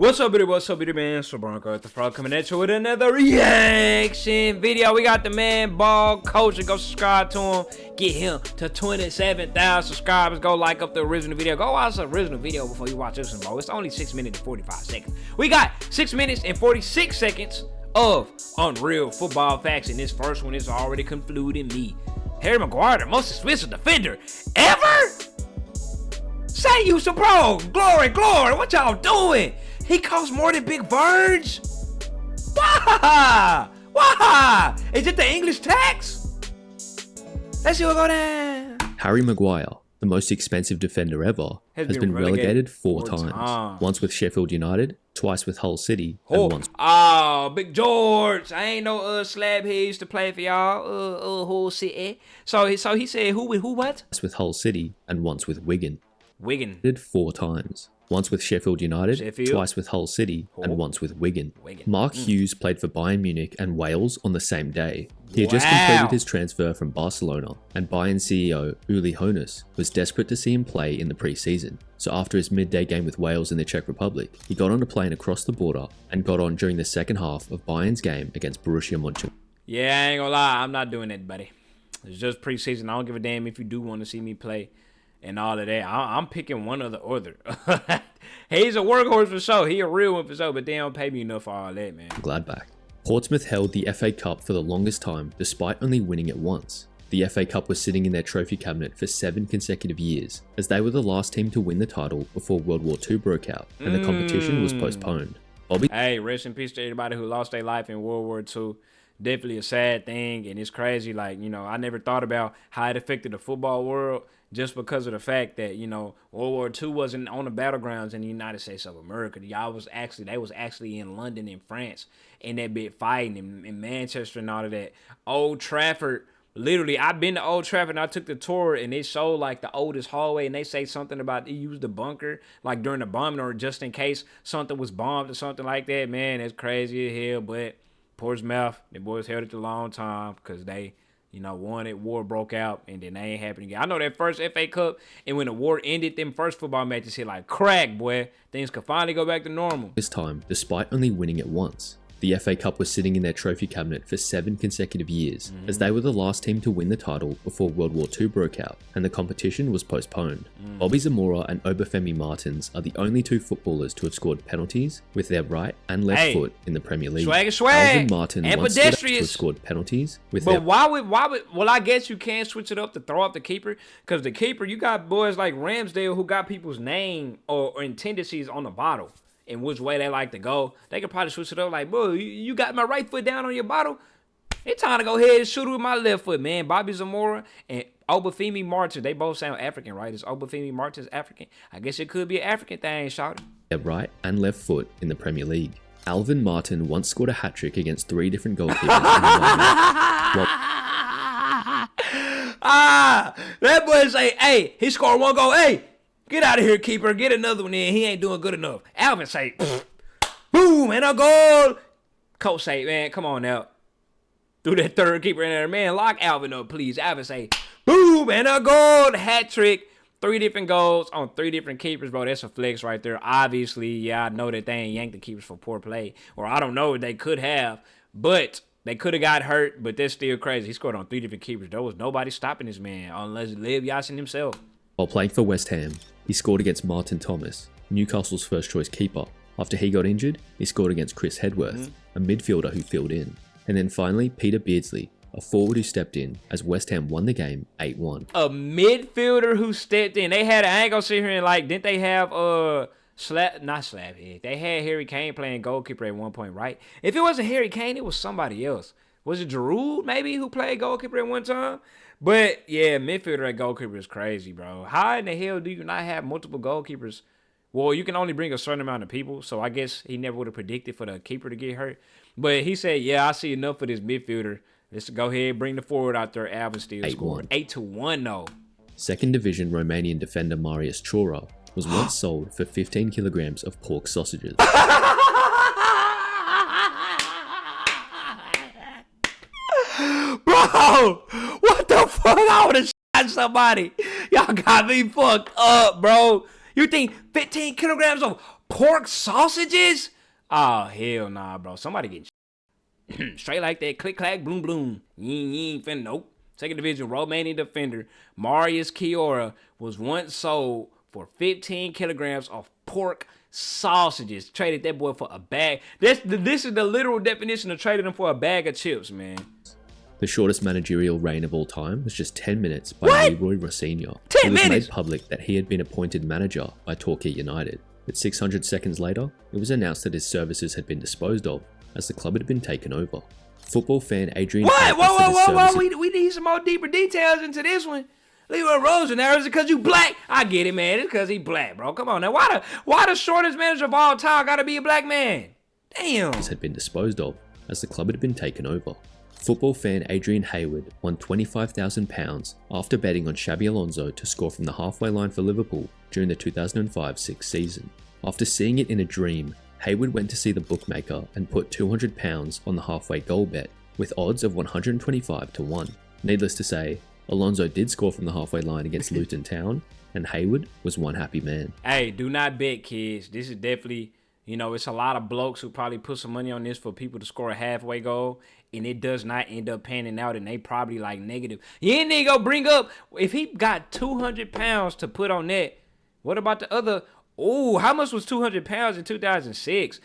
What's up, bitty? What's up, bitty, man? So Bronco at the Frog coming at you with another reaction video. We got the man Ball Coach. Go subscribe to him. Get him to 27,000 subscribers. Go like up the original video. Go watch the original video before you watch this one, bro. It's only 6 minutes and 45 seconds. We got 6 minutes and 46 seconds of unreal football facts, and this first one is already concluding me. Harry Maguire, the most expensive defender ever? Say you some pro. Glory, glory. What y'all doing? He costs more than Big Verge? Why? Why? Is it the English tax? Let's see what go down. Harry Maguire, the most expensive defender ever, has been relegated four times. Once with Sheffield United, twice with Hull City, and once. Oh, Big George. I ain't no slab he used to play for y'all. Hull City. So he said who with who what? Twice with Hull City and once with Wigan. Wigan. Did 4 times. Once with Sheffield United, twice with Hull City, and once with Wigan. Mark Hughes played for Bayern Munich and Wales on the same day. He had just completed his transfer from Barcelona, and Bayern CEO Uli Hoeneß was desperate to see him play in the pre-season. So after his midday game with Wales in the Czech Republic, he got on a plane across the border and got on during the second half of Bayern's game against Borussia Mönchengladbach. Yeah, I ain't gonna lie, I'm not doing that, buddy. It's just pre-season. I don't give a damn if you do want to see me play and all of that. I'm picking one or the other. He's a workhorse for sure. He a real one for sure, but they don't pay me enough for all that, man. Gladbach. Portsmouth held the FA Cup for the longest time, despite only winning it once. The FA Cup was sitting in their trophy cabinet for 7 consecutive years, as they were the last team to win the title before World War II broke out, and the competition was postponed. Hey, rest in peace to everybody who lost their life in World War II. Definitely a sad thing, and it's crazy. Like, you know, I never thought about how it affected the football world just because of the fact that, you know, World War II wasn't on the battlegrounds in the United States of America. They was actually in London and France, and that bit fighting in Manchester and all of that. Old Trafford, literally, I've been to Old Trafford and I took the tour, and they showed like the oldest hallway, and they say something about they used the bunker like during the bombing or just in case something was bombed or something like that. Man, that's crazy as hell, but Portsmouth, the boys held it a long time because they, you know, won it, war broke out, and then they ain't happening again. I know that first FA Cup, and when the war ended, them first football matches hit like crack, boy. Things could finally go back to normal. This time, despite only winning it once. The FA Cup was sitting in their trophy cabinet for 7 consecutive years, as they were the last team to win the title before World War II broke out, and the competition was postponed. Bobby Zamora and Obafemi Martins are the only 2 footballers to have scored penalties with their right and left foot in the Premier League. Swag. Alvin Martin and once stood up to have scored penalties with their... But why would, well, I guess you can switch it up to throw off the keeper, because the keeper, you got boys like Ramsdale who got people's name or tendencies on the bottle. In which way they like to go. They could probably switch it up like, bro, you got my right foot down on your bottle? It's time to go ahead and shoot it with my left foot, man. Bobby Zamora and Obafemi Martins, they both sound African, right? Is Obafemi Martins African? I guess it could be an African thing, shout it. Their right and left foot in the Premier League. Alvin Martin once scored a hat-trick against 3 different goalkeepers. That boy say, hey, he scored 1 goal, hey, get out of here, keeper. Get another one in. He ain't doing good enough. Alvin say, boom, and a goal. Coach say, man, come on now. Do that third keeper in there. Man, lock Alvin up, please. Alvin say, boom, and a goal. Hat trick. 3 different goals on 3 different keepers, bro. That's a flex right there. Obviously, yeah, I know that they ain't yanked the keepers for poor play. Or I don't know if they could have. But they could have got hurt. But that's still crazy. He scored on 3 different keepers. There was nobody stopping this man unless Lev Yashin himself. While playing for West Ham, he scored against Martin Thomas, Newcastle's first-choice keeper. After he got injured, he scored against Chris Hedworth, a midfielder who filled in. And then finally, Peter Beardsley, a forward who stepped in as West Ham won the game 8-1. A midfielder who stepped in. They had, I ain't gonna sit here and like, didn't they have, they had Harry Kane playing goalkeeper at one point, right? If it wasn't Harry Kane, it was somebody else. Was it Giroud, maybe, who played goalkeeper at one time? But, yeah, midfielder at goalkeeper is crazy, bro. How in the hell do you not have multiple goalkeepers? Well, you can only bring a certain amount of people, so I guess he never would have predicted for the keeper to get hurt. But he said, yeah, I see enough of this midfielder. Let's go ahead and bring the forward out there. Alvin still scored. 8-1, though. Second Division Romanian defender Marius Chora was once sold for 15 kilograms of pork sausages. Bro, what the fuck? I would have shot somebody. Y'all got me fucked up, bro. You think 15 kilograms of pork sausages? Oh, hell nah, bro. Somebody getting straight like that. Click, clack, bloom, bloom. You ain't finna, nope. Second division Romanian defender Marius Chiora was once sold for 15 kilograms of pork sausages. Traded that boy for a bag. This is the literal definition of trading him for a bag of chips, man. The shortest managerial reign of all time was just 10 minutes by Leroy Rossignol. 10 minutes? It was made public that he had been appointed manager by Torquay United, but 600 seconds later, it was announced that his services had been disposed of as the club had been taken over. Football fan Adrian... Whoa. We need some more deeper details into this one. Leroy Rossignol, is it because you black? I get it, man. It's because he black, bro. Come on now. Why the shortest manager of all time got to be a black man? Damn. Had been disposed of as the club had been taken over. Football fan Adrian Hayward won £25,000 after betting on Xabi Alonso to score from the halfway line for Liverpool during the 2005-06 season. After seeing it in a dream, Hayward went to see the bookmaker and put £200 on the halfway goal bet, with odds of 125 to 1. Needless to say, Alonso did score from the halfway line against Luton Town, and Hayward was one happy man. Hey, do not bet, kids. This is definitely... it's a lot of blokes who probably put some money on this for people to score a halfway goal, and it does not end up panning out, and they probably like negative. You ain't need to go bring up, if he got 200 pounds to put on that, what about the other? Oh, how much was 200 pounds in 2006?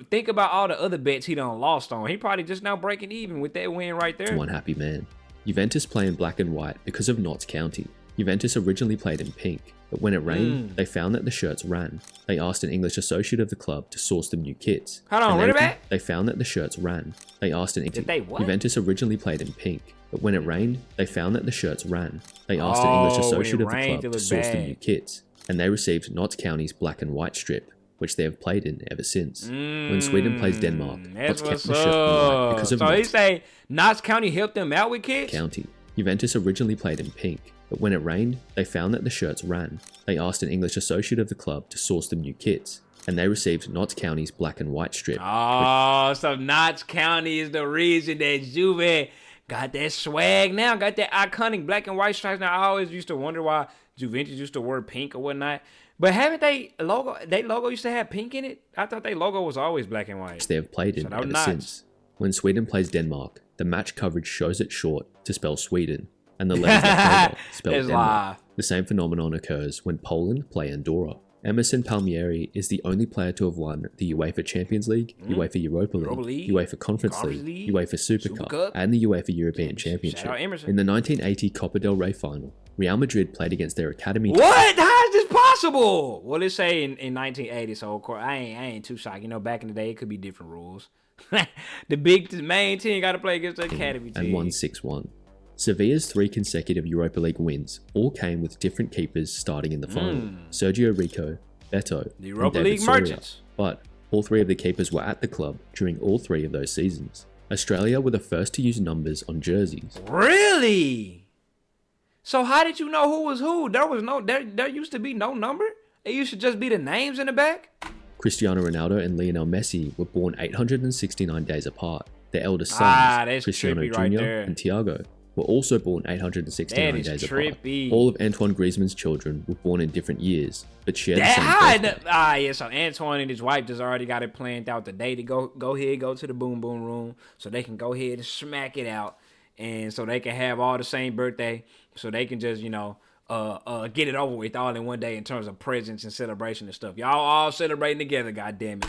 Think about all the other bets he done lost on. He probably just now breaking even with that win right there. One happy man. Juventus play in black and white because of Notts County. Juventus originally played in pink, but when it rained, they found that the shirts ran. They asked an English associate of the club to source them new kits. Hold on, run it back? They found that the shirts ran. They asked an Did they what? Juventus originally played in pink, but when it rained, they found that the shirts ran. They asked an English associate of the club to source them new kits, and they received Notts County's black and white strip, which they have played in ever since. When Sweden plays Denmark, Notts kept the shirt white because of So he say Notts County helped them out with kits? County. Juventus originally played in pink, but when it rained, they found that the shirts ran. They asked an English associate of the club to source them new kits, and they received Notts County's black and white strip. Oh, so Notts County is the reason that Juve got that swag now, got that iconic black and white stripes. Now, I always used to wonder why Juventus used to wear pink or whatnot. But haven't they logo used to have pink in it? I thought their logo was always black and white. They have played in ever since. When Sweden plays Denmark, the match coverage shows it short to spell Sweden, and the letters that spell Denmark. The same phenomenon occurs when Poland play Andorra. Emerson Palmieri is the only player to have won the UEFA Champions League, UEFA Europa League, UEFA Conference League, UEFA Super Cup, and the UEFA European Championship. In the 1980 Copa del Rey final, Real Madrid played against their academy team. What? How is this possible? Well, let's say in 1980, so of course I ain't too shocked. Back in the day, it could be different rules. the main team got to play against the academy team. And won 6-1. Sevilla's 3 consecutive Europa League wins all came with different keepers starting in the final. Sergio Rico, Beto, the Europa and David League Soria. merchants. But all 3 of the keepers were at the club during all 3 of those seasons. Australia were the first to use numbers on jerseys. Really? So how did you know who was who? There used to be no number? It used to just be the names in the back? Cristiano Ronaldo and Lionel Messi were born 869 days apart. Their eldest sons, Cristiano Jr. and Thiago, were also born 869 days apart. All of Antoine Griezmann's children were born in different years, but shared the same birthday. Yeah, so Antoine and his wife just already got it planned out the day to go to the boom boom room so they can go ahead and smack it out, and so they can have all the same birthday, so they can just, get it over with all in one day in terms of presents and celebration and stuff. Y'all all celebrating together, goddammit.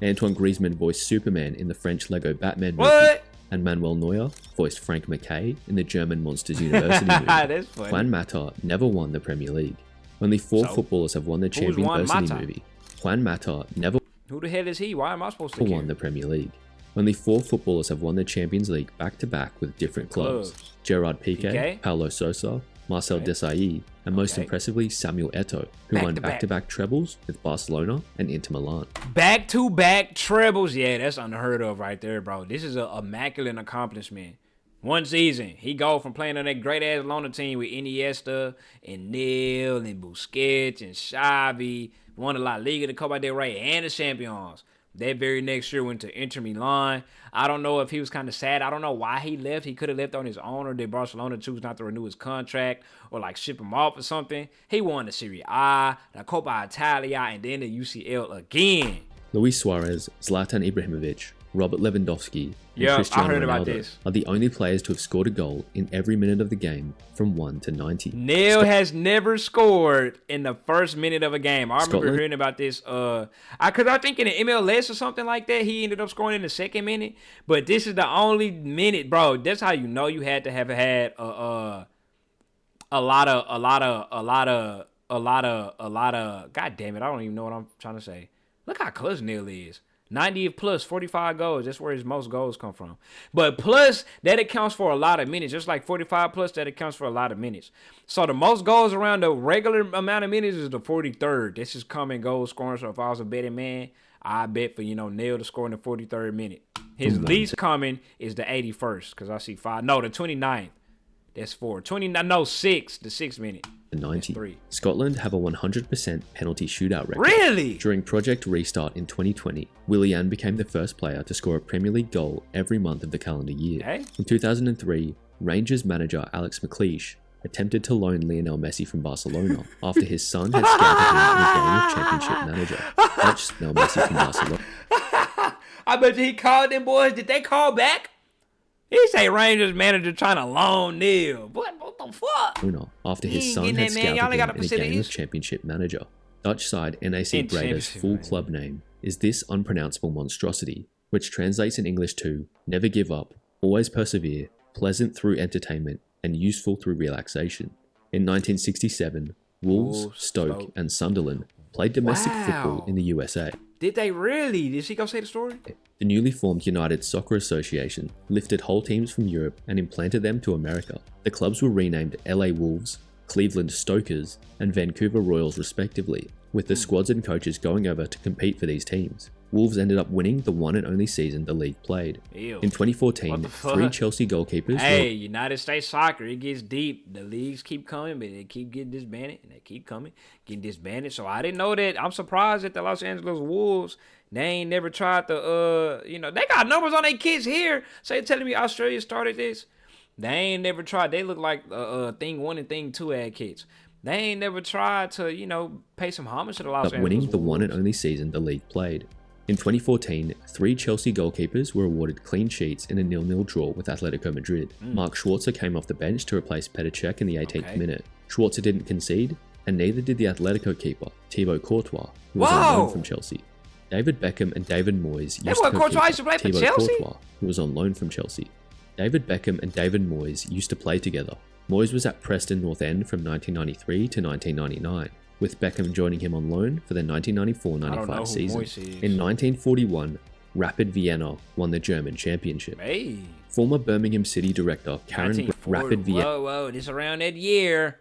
Antoine Griezmann voiced Superman in the French Lego Batman movie. And Manuel Neuer voiced Frank McKay in the German Monsters University movie. That's funny. Juan Mata never won the Premier League. Only 4 footballers have won the Champions University movie. Juan Mata never Who the hell is he? Why am I supposed to care? won the Premier League. Only 4 footballers have won the Champions League back-to-back with different clubs. Gerard Piqué, Paulo Sousa, Marcel Desailly, and most impressively Samuel Eto'o, who won back-to-back trebles with Barcelona and Inter Milan. Back-to-back trebles? Yeah, that's unheard of right there, bro. This is an immaculate accomplishment. One season, he go from playing on that great-ass Lona team with Iniesta and Neil and Busquets and Xavi, won the La Liga, the Copa del Rey, and the Champions. That very next year went to Inter Milan. I don't know if he was kind of sad. I don't know why he left. He could have left on his own, or did Barcelona choose not to renew his contract or like ship him off or something? He won the Serie A, the Coppa Italia, and then the UCL again. Luis Suarez, Zlatan Ibrahimovic, Robert Lewandowski, and Cristiano Ronaldo are the only players to have scored a goal in every minute of the game from 1 to 90. Neil has never scored in the first minute of a game. I remember hearing about this. Because I think in the MLS or something like that, he ended up scoring in the second minute. But this is the only minute, bro. That's how you know you had to have had a lot of. God damn it! I don't even know what I'm trying to say. Look how close Neil is. 90 plus 45 goals. That's where his most goals come from. But plus, that accounts for a lot of minutes. Just like 45 plus, that accounts for a lot of minutes. So the most goals around the regular amount of minutes is the 43rd. This is common goal scoring. So if I was a betting man, I bet for, Neil to score in the 43rd minute. His least common is the 81st. Because I see 5. No, the 29th. That's 4. 29. No, 6. The 6th minute. 90. Scotland have a 100% penalty shootout record. Really? During Project Restart in 2020, Willian became the first player to score a Premier League goal every month of the calendar year. Hey? In 2003, Rangers manager Alex McLeish attempted to loan Lionel Messi from Barcelona after his son had scouted him in a game of Championship Manager. Watch Lionel Messi from Barcelona. I bet he called them boys. Did they call back? He say Rangers manager trying to loan Neil. What the fuck? After his son had scouted him in a game of Championship Manager. Dutch side NAC Breda's full club name is this unpronounceable monstrosity, which translates in English to never give up, always persevere, pleasant through entertainment, and useful through relaxation. In 1967, Wolves, Stoke, and Sunderland played domestic football in the USA. Did they really? Did she go say the story? The newly formed United Soccer Association lifted whole teams from Europe and implanted them to America. The clubs were renamed LA Wolves, Cleveland Stokers, and Vancouver Royals respectively, with the squads and coaches going over to compete for these teams. Wolves ended up winning the one and only season the league played. Ew. In 2014, 3 Chelsea goalkeepers United States soccer, it gets deep. The leagues keep coming, but they keep getting disbanded, and they keep coming, getting disbanded. So I didn't know that. I'm surprised that the Los Angeles Wolves, they ain't never tried to, they got numbers on their kids here. So you're telling me Australia started this? They ain't never tried. They look like thing 1 and thing 2 had kids. They ain't never tried to, pay some homage to the Los Angeles winning Wolves. The one and only season the league played. In 2014, 3 Chelsea goalkeepers were awarded clean sheets in a 0-0 draw with Atletico Madrid. Mark Schwarzer came off the bench to replace Petr Cech in the 18th minute. Schwarzer didn't concede, and neither did the Atletico keeper, Thibaut Courtois, who was on loan from Chelsea. David Beckham and David Moyes used to play for Chelsea? Courtois, who was on loan from Chelsea. David Beckham and David Moyes used to play together. Moyes was at Preston North End from 1993 to 1999. With Beckham joining him on loan for the 1994-95 season. In 1941, Rapid Vienna won the German championship. Hey. Former Birmingham City director Karen Rapid Vienna. Whoa, this is around that year.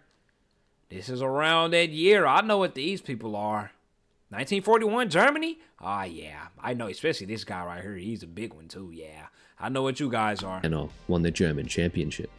I know what these people are. 1941, Germany? Oh, yeah. I know, especially this guy right here. He's a big one, too. Yeah. I know what you guys are. Vienna won the German championship.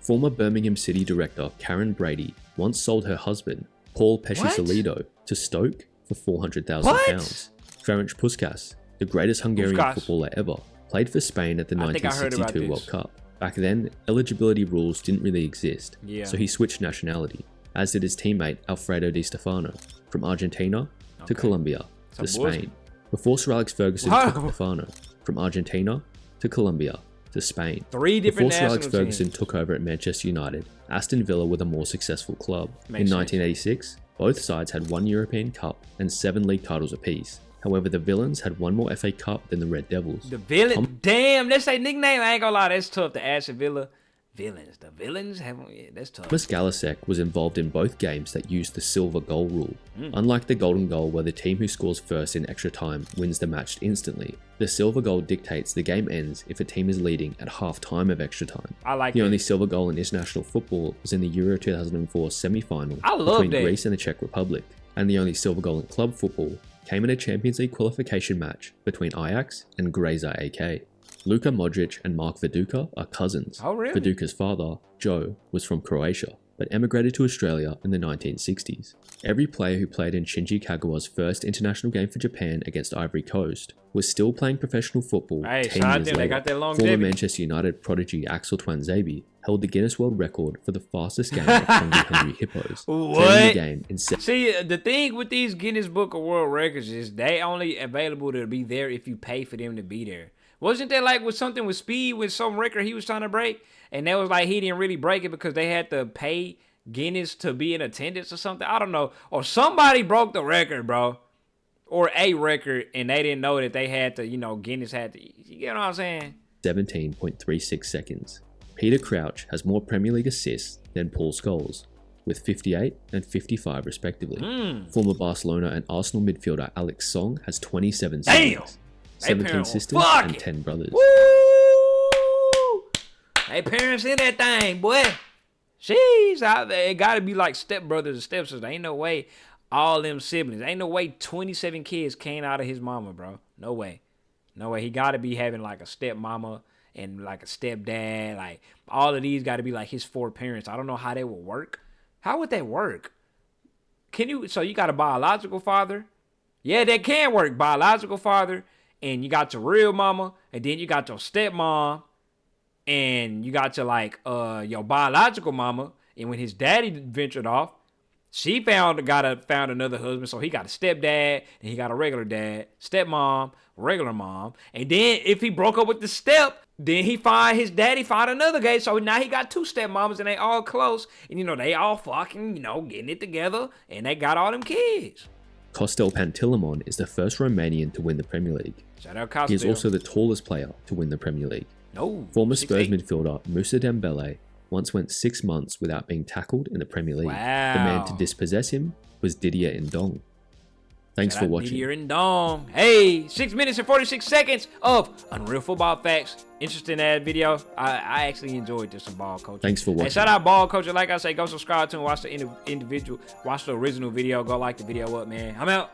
Former Birmingham City director Karen Brady once sold her husband, Paul Pesci-Salido, to Stoke for £400,000. Ferenc Puskás, the greatest Hungarian footballer ever, played for Spain at the 1962 World Cup. Back then, eligibility rules didn't really exist, so he switched nationality, as did his teammate Alfredo Di Stefano, from Argentina to Colombia to Spain. Before Sir Alex Ferguson took Stefano, from Argentina to Colombia to Spain. 3 different Before Sir Alex Ferguson took over at Manchester United, Aston Villa were the more successful club. In 1986, both sides had 1 European Cup and 7 league titles apiece. However, the Villains had 1 more FA Cup than the Red Devils. The Villains? Damn, that's their nickname. I ain't gonna lie, that's tough to Aston Villa. The Villains that's tough. Thomas Galasek was involved in both games that used the silver goal rule. Unlike the golden goal where the team who scores first in extra time wins the match instantly, the silver goal dictates the game ends if a team is leading at half time of extra time. The only silver goal in international football was in the Euro 2004 semi-final between Greece and the Czech Republic, and the only silver goal in club football came in a Champions League qualification match between Ajax and Grazer AK. Luka Modric and Mark Viduka are cousins. Oh, really? Viduka's father, Joe, was from Croatia. but emigrated to Australia in the 1960s. Every player who played in Shinji Kagawa's first international game for Japan against Ivory Coast was still playing professional football 10 years later. Former Manchester United prodigy Axel Tuanzebe held the Guinness World Record for the fastest game of Hungry Hippos. What? The game in See, the thing with these Guinness Book of World Records is they only available to be there if you pay for them to be there. Wasn't that like with something with Speed, with some record he was trying to break? And that was like he didn't really break it because they had to pay Guinness to be in attendance or something. I don't know. Or somebody broke the record, bro. Or a record, and they didn't know that they had to, Guinness had to, you know what I'm saying? 17.36 seconds. Peter Crouch has more Premier League assists than Paul Scholes, with 58 and 55 respectively. Former Barcelona and Arsenal midfielder Alex Song has 27 siblings, 17 sisters and 10 brothers. Woo! Hey, parents in that thing, boy. Jeez, it gotta be like stepbrothers and stepsisters. Ain't no way all them siblings. Ain't no way 27 kids came out of his mama, bro. No way. No way. He gotta be having like a stepmama and like a stepdad. Like all of these gotta be like his 4 parents. I don't know how they would work. How would that work? So you got a biological father? Yeah, that can work. Biological father, and you got your real mama, and then you got your stepmom, and you got your biological mama. And when his daddy ventured off, she found another husband. So he got a stepdad, and he got a regular dad, stepmom, regular mom. And then if he broke up with the step, then his daddy found another guy. So now he got 2 stepmamas, and they all close. And they all fucking, getting it together, and they got all them kids. Kostel Pantilimon is the first Romanian to win the Premier League. Shout out Kostel. He is also the tallest player to win the Premier League. No. Former Spurs midfielder Moussa Dembele once went 6 months without being tackled in the Premier League. Wow. The man to dispossess him was Didier Ndong. Thanks for watching. Didier Ndong. Hey, 6 minutes and 46 seconds of Unreal Football Facts. Interesting ad video. I actually enjoyed this ball coaching. Thanks for watching. Hey, shout out ball coaching. Like I say, go subscribe to him. Watch the original video. Go like the video up, man. I'm out.